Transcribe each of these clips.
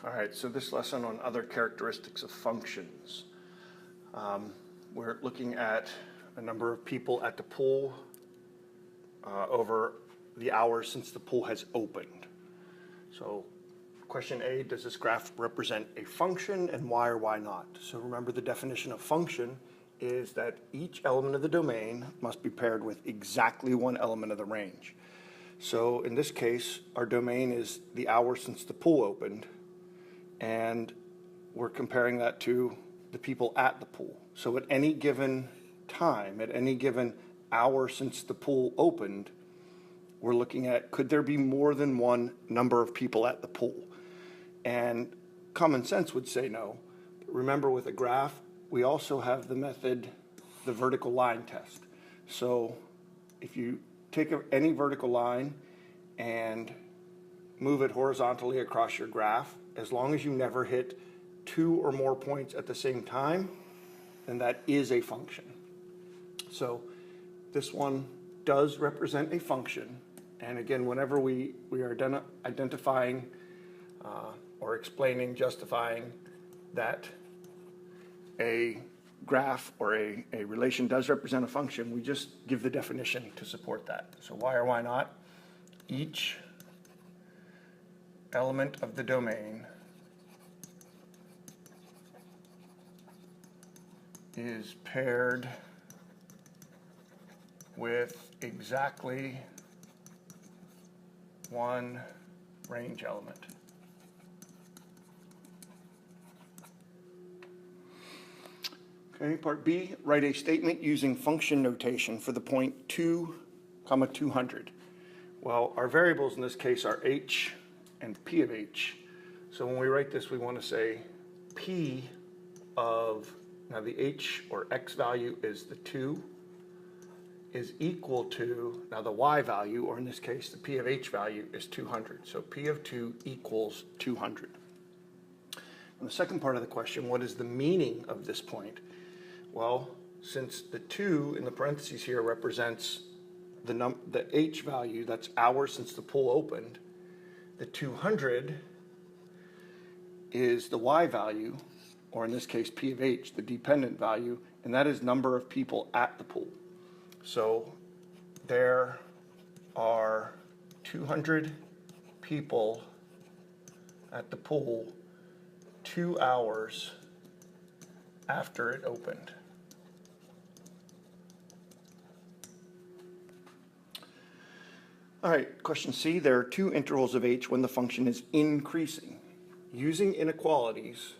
All right, so this lesson on other characteristics of functions. We're looking at a number of people at the pool over the hours since the pool has opened. So question A, does this graph represent a function, and why or why not? So remember, the definition of function is that each element of the domain must be paired with exactly one element of the range. So in this case, our domain is the hours since the pool opened, and we're comparing that to the people at the pool. So at any given time, at any given hour since the pool opened, we're looking at, could there be more than one number of people at the pool? And common sense would say no. But remember, with a graph, we also have the method, the vertical line test. So if you take any vertical line and move it horizontally across your graph, as long as you never hit two or more points at the same time, then that is a function. So this one does represent a function. And again, whenever we are identifying or explaining, justifying that a graph or a relation does represent a function, we just give the definition to support that. So why or why not? Each element of the domain is paired with exactly one range element. Okay, part B, write a statement using function notation for the point 2, 200. Well, our variables in this case are h and p of h. So when we write this, we want to say p of, now the h or x value is the 2, is equal to, now the y value, or in this case the p of h value, is 200. So p of 2 equals 200. And the second part of the question, what is the meaning of this point? Well, since the 2 in the parentheses here represents the h value, that's hours since the pool opened, the 200 is the y value, or in this case p of h, the dependent value, and that is number of people at the pool. So there are 200 people at the pool 2 hours after it opened. All right, question C, there are 2 intervals of h when the function is increasing. Using inequalities,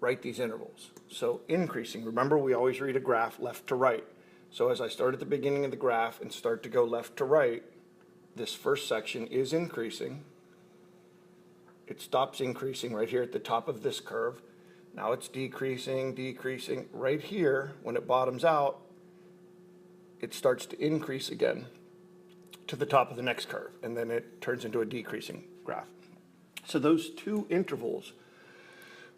write these intervals. So increasing, remember we always read a graph left to right. So as I start at the beginning of the graph and start to go left to right, this first section is increasing. It stops increasing right here at the top of this curve. Now it's decreasing, decreasing. Right here, when it bottoms out, it starts to increase again to the top of the next curve, and then it turns into a decreasing graph. So those 2 intervals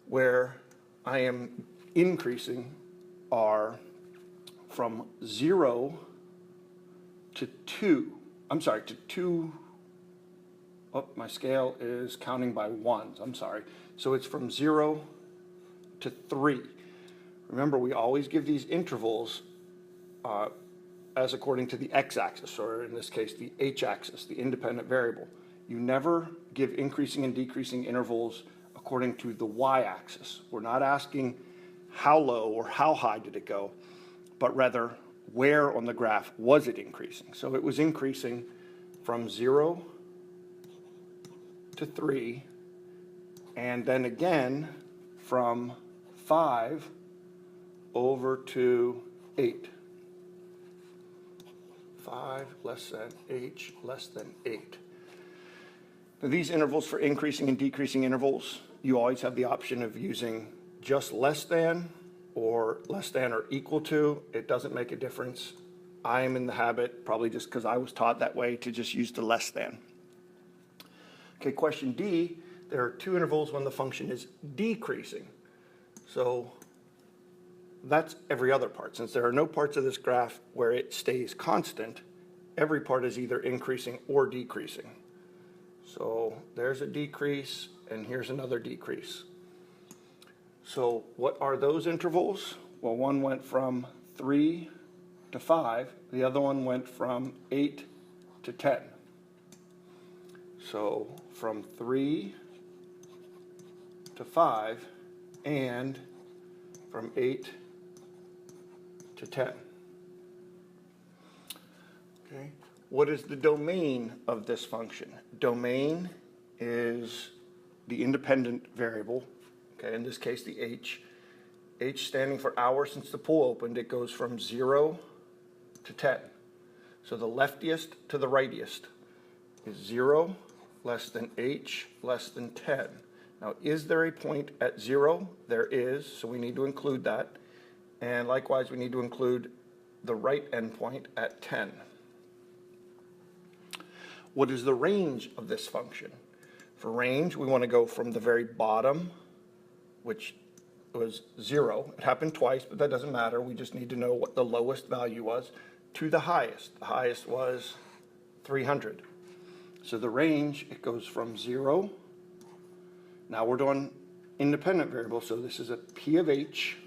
where I am increasing are from 0 to 2. I'm sorry, to 2. Oh, my scale is counting by ones. I'm sorry. So it's from 0 to 3. Remember, we always give these intervals as according to the x-axis, or in this case, the h-axis, the independent variable. You never give increasing and decreasing intervals according to the y-axis. We're not asking how low or how high did it go, but rather where on the graph was it increasing. So it was increasing from 0 to 3, and then again from 5 over to 8. 5 less than h less than 8. Now these intervals for increasing and decreasing intervals, you always have the option of using just less than or equal to. It doesn't make a difference. I am in the habit, probably just because I was taught that way, to just use the less than. Okay, question D, there are 2 intervals when the function is decreasing. So that's every other part. Since there are no parts of this graph where it stays constant, every part is either increasing or decreasing. So there's a decrease, and here's another decrease. So what are those intervals? Well, one went from 3 to 5. The other one went from 8 to 10. So from 3 to 5 and from 8 to 10. Okay. What is the domain of this function? Domain is the independent variable. Okay, in this case, the H. H standing for hours since the pool opened. It goes from 0 to 10. So the leftiest to the rightiest is 0 less than H less than 10. Now, is there a point at 0? There is, so we need to include that. And likewise, we need to include the right endpoint at 10. What is the range of this function? For range, we want to go from the very bottom, which was 0. It happened twice, but that doesn't matter. We just need to know what the lowest value was, to the highest. The highest was 300. So the range, it goes from 0. Now we're doing independent variable, so this is a P of H,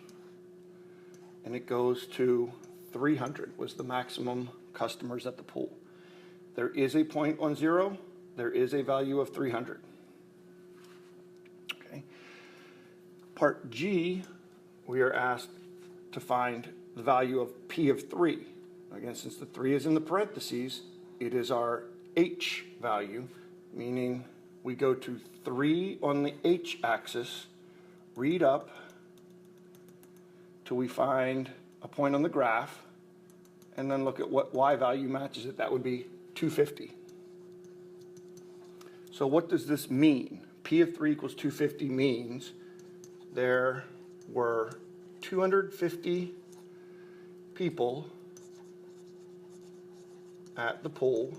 and it goes to 300 was the maximum customers at the pool. There is a point on 0. There is a value of 300. Okay. Part G, we are asked to find the value of P of 3. Again, since the 3 is in the parentheses, it is our H value, meaning we go to 3 on the H axis, read up till we find a point on the graph, and then look at what Y value matches it. That would be 250. So what does this mean? P of 3 equals 250 means there were 250 people at the pool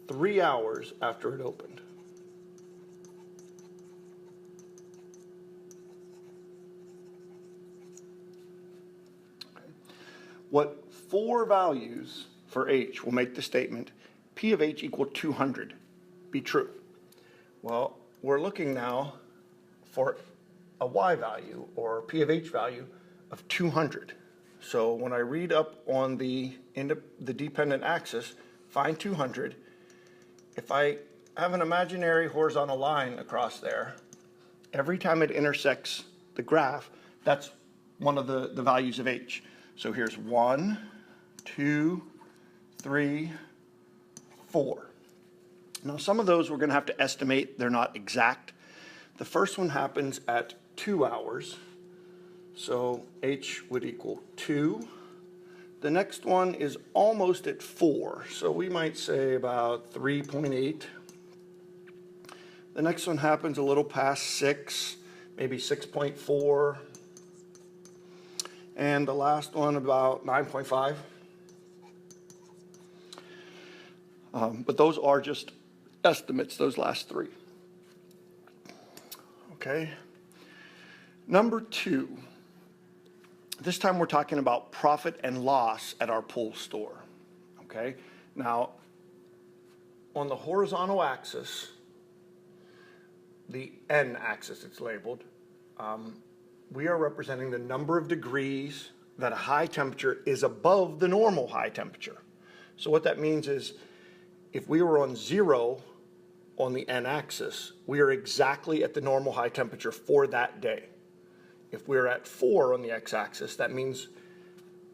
3 hours after it opened. Okay. What 4 values for H will make the statement P of H equal 200 be true? Well, we're looking now for a Y value or P of H value of 200. So when I read up on the dependent axis, find 200. If I have an imaginary horizontal line across there, every time it intersects the graph, that's one of the values of H. So here's 1, 2, 3, 4. Now some of those we're going to have to estimate. They're not exact. The first one happens at 2 hours. So H would equal 2. The next one is almost at 4. So we might say about 3.8. The next one happens a little past 6, maybe 6.4. And the last one about 9.5. But those are just estimates, those last 3. Okay. Number 2. This time we're talking about profit and loss at our pool store. Okay. Now, on the horizontal axis, the N axis it's labeled, we are representing the number of degrees that a high temperature is above the normal high temperature. So what that means is if we were on 0 on the N axis, we are exactly at the normal high temperature for that day. If we're at 4 on the x-axis, that means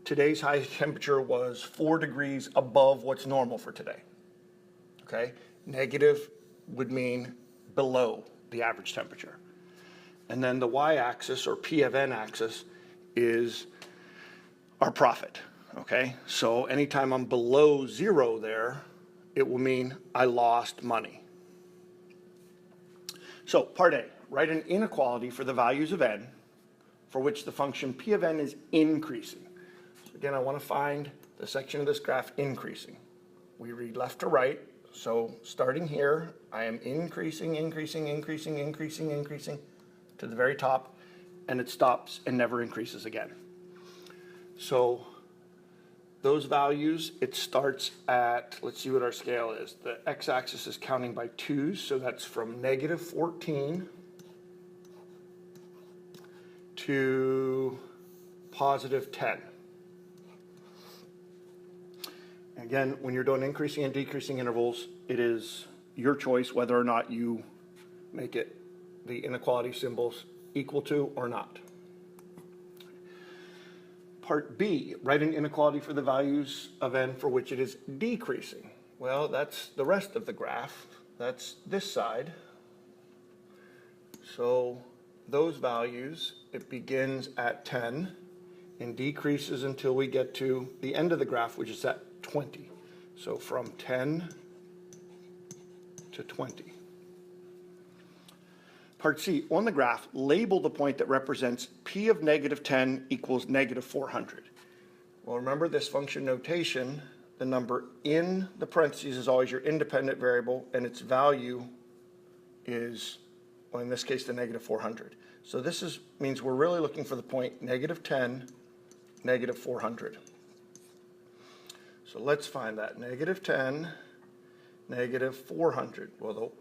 today's high temperature was 4 degrees above what's normal for today. Okay? Negative would mean below the average temperature. And then the y-axis, or P of N axis, is our profit. Okay? So anytime I'm below 0 there, it will mean I lost money. So part A, write an inequality for the values of n for which the function P of n is increasing. So again, I want to find the section of this graph increasing. We read left to right. So starting here, I am increasing, increasing, increasing, increasing, increasing to the very top, and it stops and never increases again. So those values, it starts at, let's see what our scale is. The x-axis is counting by 2s, so that's from negative 14 to positive 10. Again, when you're doing increasing and decreasing intervals, it is your choice whether or not you make it the inequality symbols equal to or not. Part B, write an inequality for the values of n for which it is decreasing. Well, that's the rest of the graph. That's this side. So those values, it begins at 10 and decreases until we get to the end of the graph, which is at 20. So from 10 to 20. Part C, on the graph, label the point that represents p of negative 10 equals negative 400. Well, remember this function notation, the number in the parentheses is always your independent variable, and its value is, well, in this case, the negative 400. So this means we're really looking for the point negative 10, negative 400. So let's find that. Negative 10, negative 400. Well,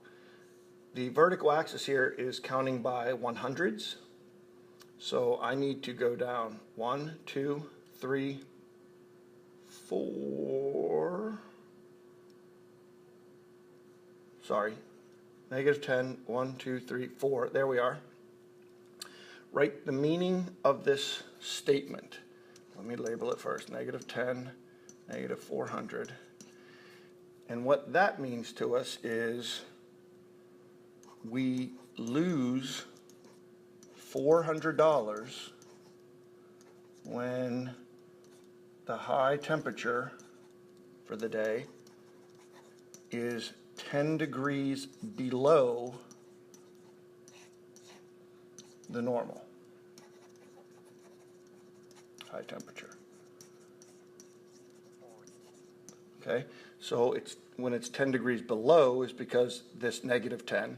the vertical axis here is counting by 100s. So I need to go down 1, 2, 3, 4. Sorry. Negative 10, 1, 2, 3, 4. There we are. Write the meaning of this statement. Let me label it first. Negative 10, negative 400. And what that means to us is we lose $400 when the high temperature for the day is 10 degrees below the normal high temperature. Okay, so when it's 10 degrees below is because this negative 10,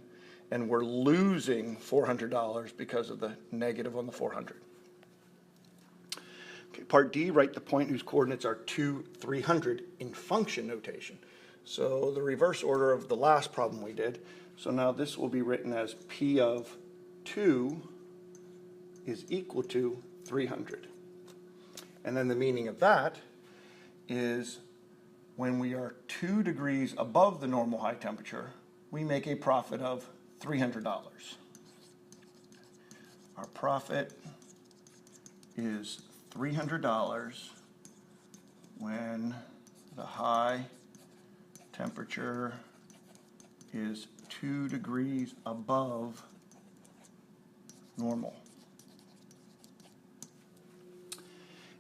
and we're losing $400 because of the negative on the 400. Okay, part D, write the point whose coordinates are 2, 300 in function notation. So the reverse order of the last problem we did. So now this will be written as P of 2 is equal to 300. And then the meaning of that is when we are 2 degrees above the normal high temperature, we make a profit of $300. Our profit is $300 when the high temperature is 2 degrees above normal.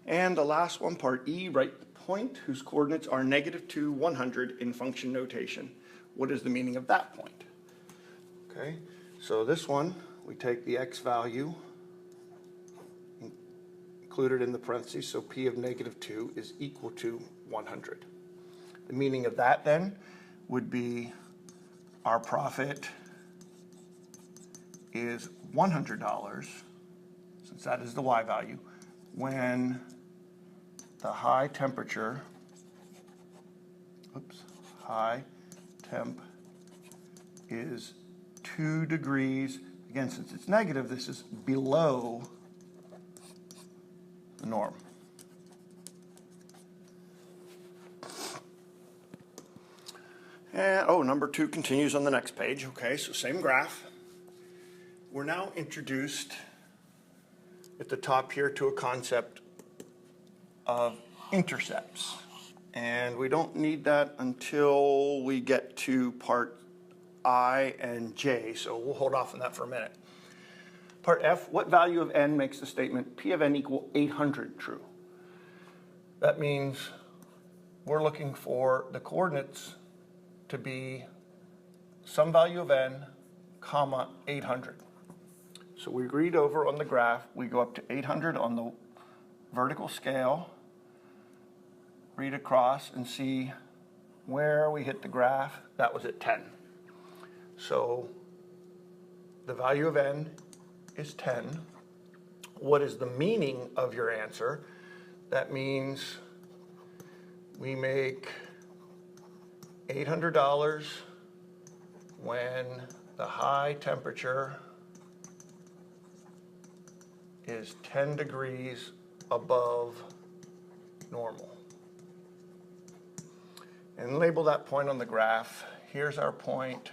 And the last one, part E, write the point whose coordinates are negative 2, 100 in function notation. What is the meaning of that point? Okay, so this one, we take the x value included in the parentheses, so P of negative 2 is equal to 100. The meaning of that then would be our profit is $100, since that is the y value, when the high temperature, high temp is 2 degrees, again, since it's negative, this is below the norm. And, number 2 continues on the next page. Okay, so same graph. We're now introduced at the top here to a concept of intercepts. And we don't need that until we get to part I and J, so we'll hold off on that for a minute. Part F, what value of n makes the statement P of n equal 800 true? That means we're looking for the coordinates to be some value of n, comma, 800. So we read over on the graph, we go up to 800 on the vertical scale, read across and see where we hit the graph. That was at 10. So the value of n is 10. What is the meaning of your answer? That means we make $800 when the high temperature is 10 degrees above normal. And label that point on the graph. Here's our point,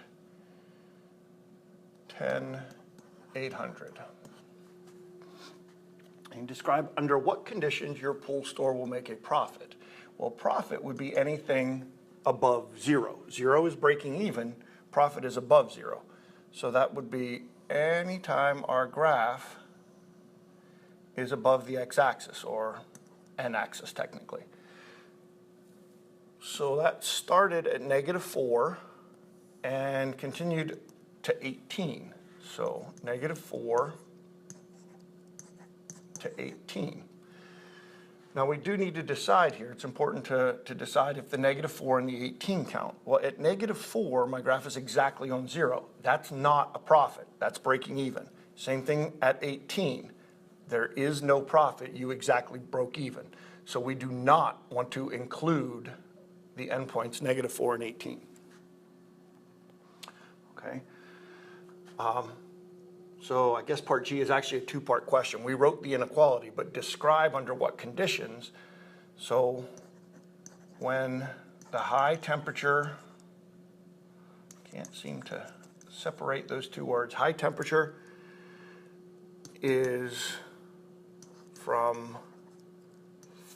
10,800. And describe under what conditions your pool store will make a profit. Well, profit would be anything above zero. Zero is breaking even, profit is above zero. So that would be any time our graph is above the x-axis, or n-axis technically. So that started at -4 and continued to 18. So -4 to 18. Now we do need to decide here. It's important to decide if the -4 and the 18 count. Well, at -4, my graph is exactly on zero. That's not a profit. That's breaking even. Same thing at 18. There is no profit. You exactly broke even. So we do not want to include the endpoints -4 and 18. Okay. So I guess part G is actually a two-part question. We wrote the inequality, but describe under what conditions. So when the high temperature, can't seem to separate those two words, high temperature is from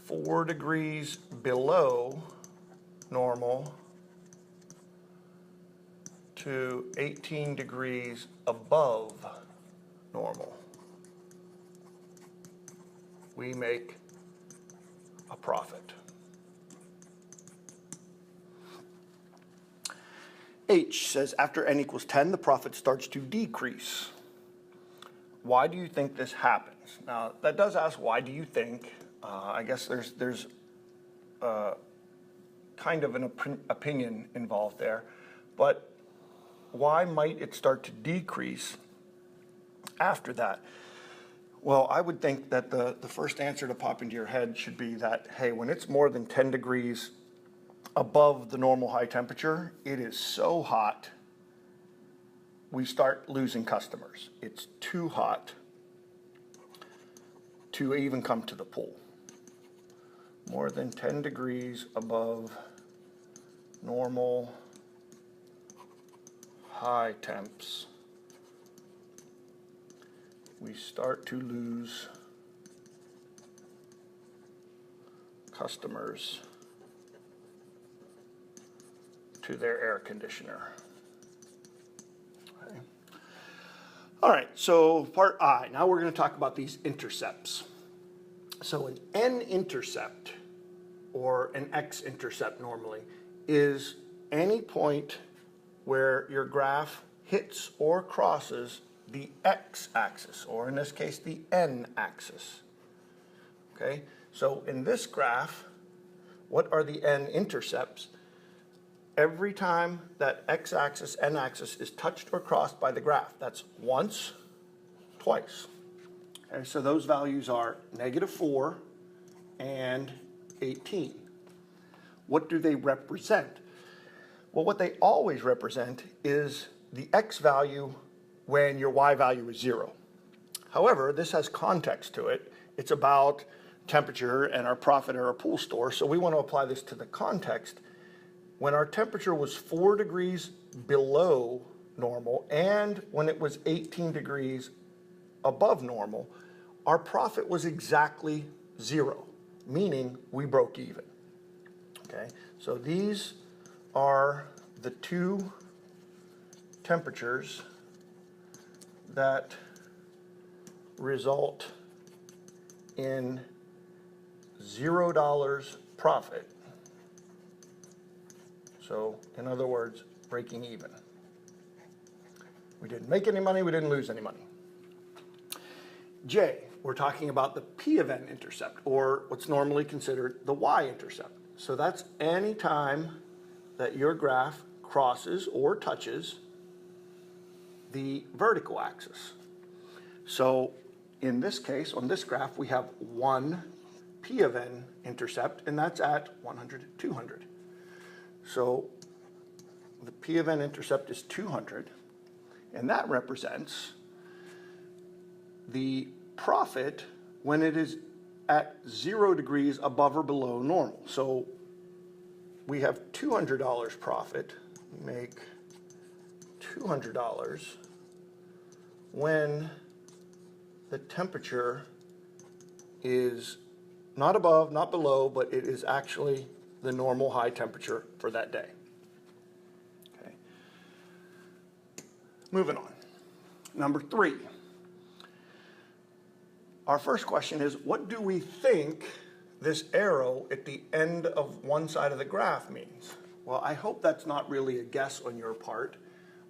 4 degrees below normal to 18 degrees above normal, we make a profit. H says after n equals 10, the profit starts to decrease. Why do you think this happens? Now, that does ask, why do you think? I guess there's kind of an opinion involved there, but why might it start to decrease after that? Well, I would think that the first answer to pop into your head should be that, hey, when it's more than 10 degrees above the normal high temperature, it is so hot, we start losing customers. It's too hot to even come to the pool. More than 10 degrees above normal high temps, we start to lose customers to their air conditioner. Okay. All right, so part I. Now we're going to talk about these intercepts. So an N-intercept, or an X-intercept normally, is any point where your graph hits or crosses the x-axis, or in this case, the n-axis. Okay, so in this graph, what are the n-intercepts? Every time that x-axis, n-axis is touched or crossed by the graph, that's once, twice. Okay, so those values are -4 and 18. What do they represent? Well, what they always represent is the x value when your y value is 0. However, this has context to it. It's about temperature and our profit at our pool store, so we want to apply this to the context. When our temperature was 4 degrees below normal and when it was 18 degrees above normal, our profit was exactly 0, meaning we broke even. Okay, so these are the two temperatures that result in $0 profit. So, in other words, breaking even. We didn't make any money, we didn't lose any money. J, we're talking about the P of N intercept, or what's normally considered the y-intercept. So that's any time that your graph crosses or touches the vertical axis. So in this case, on this graph, we have one P of N intercept, and that's at 100, 200. So the P of n intercept is 200, and that represents the profit when it is at 0 degrees above or below normal. So we have $200 profit. We make $200 when the temperature is not above, not below, but it is actually the normal high temperature for that day. Okay. Moving on. Number 3. Our first question is, what do we think this arrow at the end of one side of the graph means? Well, I hope that's not really a guess on your part.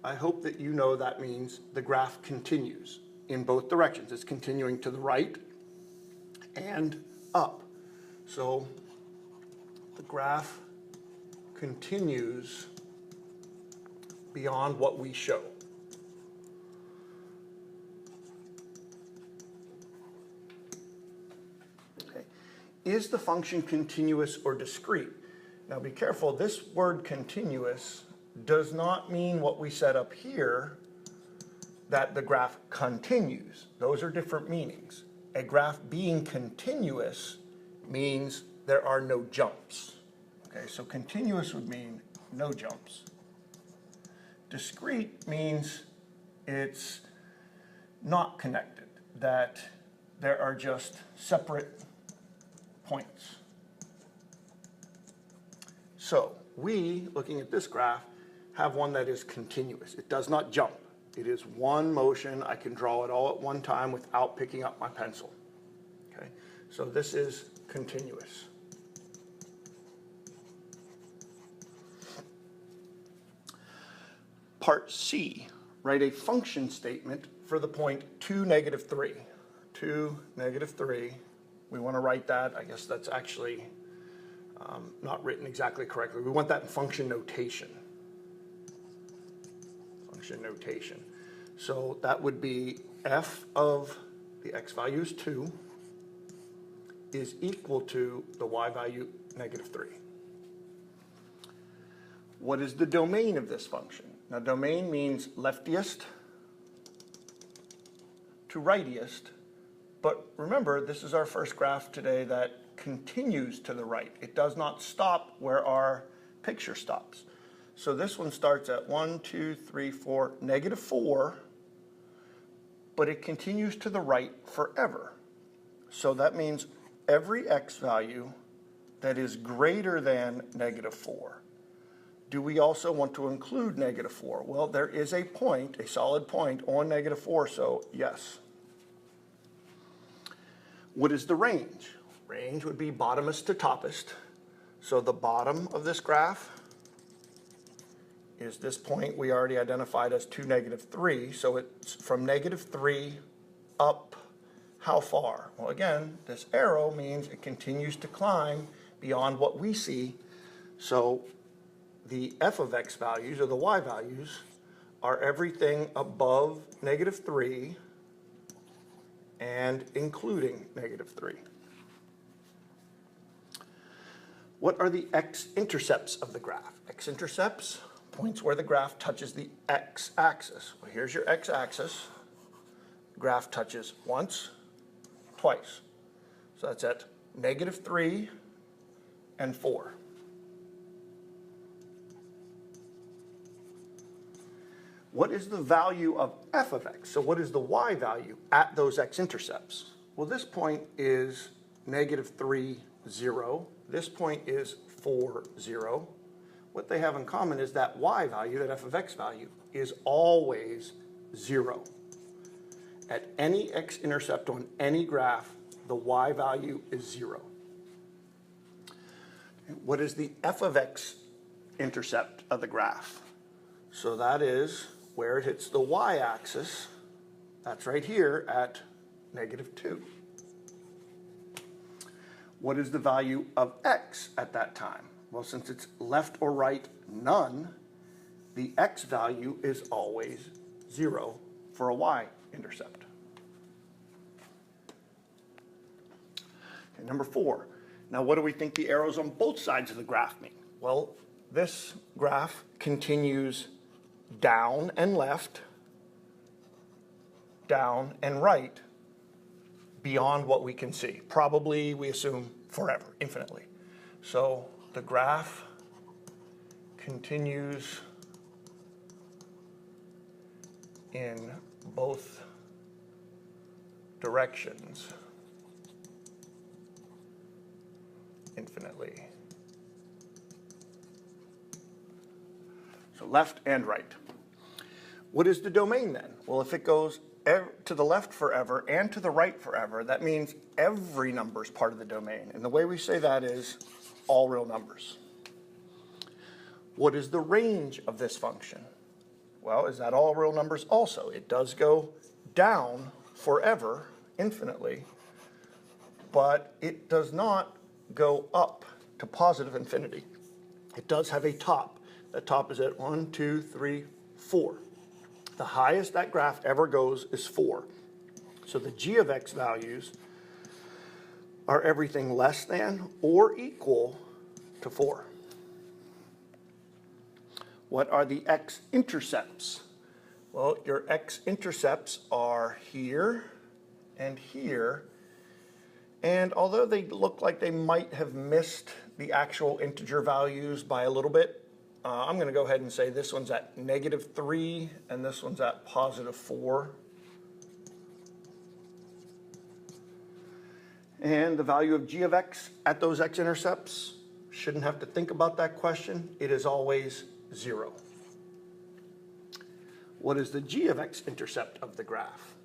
I hope that you know that means the graph continues in both directions. It's continuing to the right and up. So the graph continues beyond what we show. Okay. Is the function continuous or discrete? Now be careful, this word continuous does not mean what we set up here, that the graph continues. Those are different meanings. A graph being continuous means there are no jumps. Okay, so continuous would mean no jumps. Discrete means it's not connected, that there are just separate points. So we, looking at this graph, have one that is continuous. It does not jump. It is one motion. I can draw it all at one time without picking up my pencil. Okay, so this is continuous. Part C, write a function statement for the point 2, -3. 2, -3. We want to write that. I guess that's actually not written exactly correctly. We want that in function notation. Function notation. So that would be f of the x value is 2 is equal to the y value -3. What is the domain of this function? Now domain means leftiest to rightiest, but remember this is our first graph today that continues to the right. It does not stop where our picture stops. So this one starts at 1, 2, 3, 4, -4, but it continues to the right forever. So that means every x value that is greater than -4. Do we also want to include -4? Well, there is a point, a solid point on -4, so yes. What is the range? Range would be bottomest to toppest. So the bottom of this graph is this point we already identified as 2, -3. So it's from -3 up how far? Well, again, this arrow means it continues to climb beyond what we see. So the f of x values, or the y values, are everything above -3 and including -3. What are the x-intercepts of the graph? X-intercepts, points where the graph touches the x-axis. Well, here's your x-axis. Graph touches once, twice. So that's at -3 and 4. What is the value of f of x? So what is the y value at those x-intercepts? Well, this point is -3, 0. This point is 4, 0. What they have in common is that y value, that f of x value, is always 0. At any x-intercept on any graph, the y value is 0. What is the f of x intercept of the graph? So that is where it hits the y-axis. That's right here at -2. What is the value of x at that time? Well, since it's left or right, none, the x value is always 0 for a y-intercept. Okay, number 4, Now, what do we think the arrows on both sides of the graph mean? Well, this graph continues down and left, down and right, beyond what we can see. Probably, we assume, forever, infinitely. So the graph continues in both directions infinitely. So left and right. What is the domain then? Well, if it goes to the left forever and to the right forever, that means every number is part of the domain. And the way we say that is all real numbers. What is the range of this function? Well, is that all real numbers also? It does go down forever, infinitely, but it does not go up to positive infinity. It does have a top. That top is at 1, 2, 3, 4. The highest that graph ever goes is 4. So the g of x values are everything less than or equal to 4. What are the x-intercepts? Well, your x-intercepts are here and here. And although they look like they might have missed the actual integer values by a little bit, I'm going to go ahead and say this one's at -3 and this one's at +4. And the value of g of x at those x-intercepts, shouldn't have to think about that question. It is always 0. What is the g of x-intercept of the graph?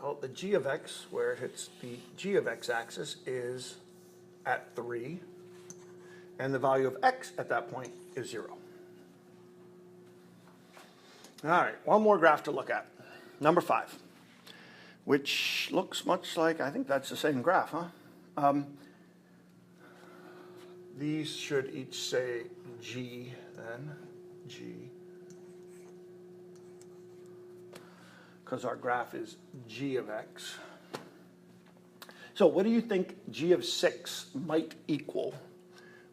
Well, the g of x, where it hits the g of x axis, is at 3. And the value of x at that point is 0. All right, one more graph to look at. Number 5, which looks much like, I think that's the same graph, huh? These should each say G then, G. Because our graph is G of x. So what do you think G of 6 might equal?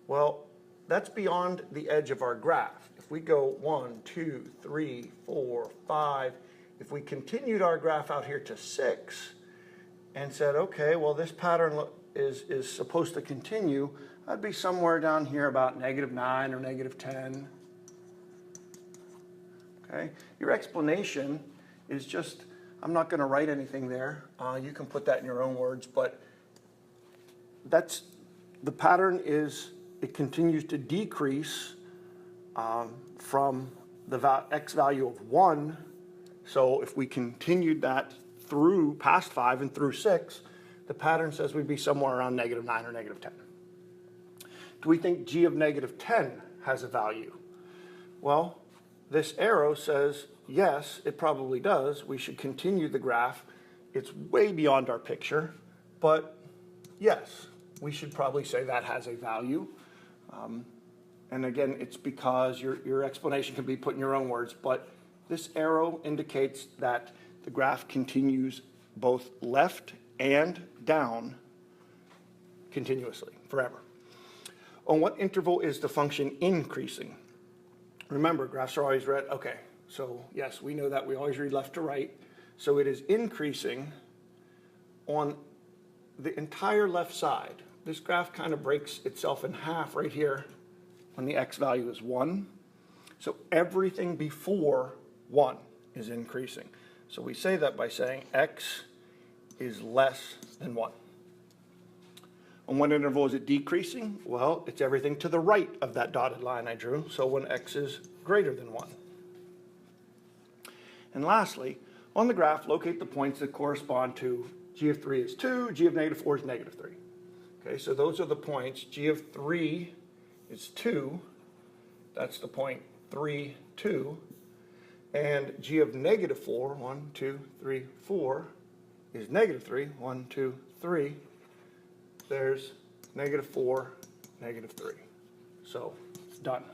Well, that's beyond the edge of our graph. If we go 1, 2, 3, 4, 5, if we continued our graph out here to 6 and said, okay, well, this pattern is supposed to continue, I'd be somewhere down here about -9 or -10. Okay, your explanation is just, I'm not going to write anything there. You can put that in your own words, but that's, the pattern is, it continues to decrease from the x value of 1. So if we continued that through past 5 and through 6, the pattern says we'd be somewhere around -9 or -10. Do we think g of -10 has a value? Well, this arrow says, yes, it probably does. We should continue the graph. It's way beyond our picture, but yes, we should probably say that has a value. And again, it's because your explanation can be put in your own words, but this arrow indicates that the graph continues both left and down continuously, forever. On what interval is the function increasing? Remember, graphs are always read, okay, so yes, we know that we always read left to right. So it is increasing on the entire left side. This graph kind of breaks itself in half right here when the x value is 1. So everything before 1 is increasing. So we say that by saying x is less than 1. On what interval is it decreasing? Well, it's everything to the right of that dotted line I drew, so when x is greater than 1. And lastly, on the graph, locate the points that correspond to g of 3 is 2, g of -4 is -3. Okay, so those are the points. G of 3 is 2. That's the point 3, 2. And g of -4, 1, 2, 3, 4, is -3, 1, 2, 3. There's -4, -3. So it's done.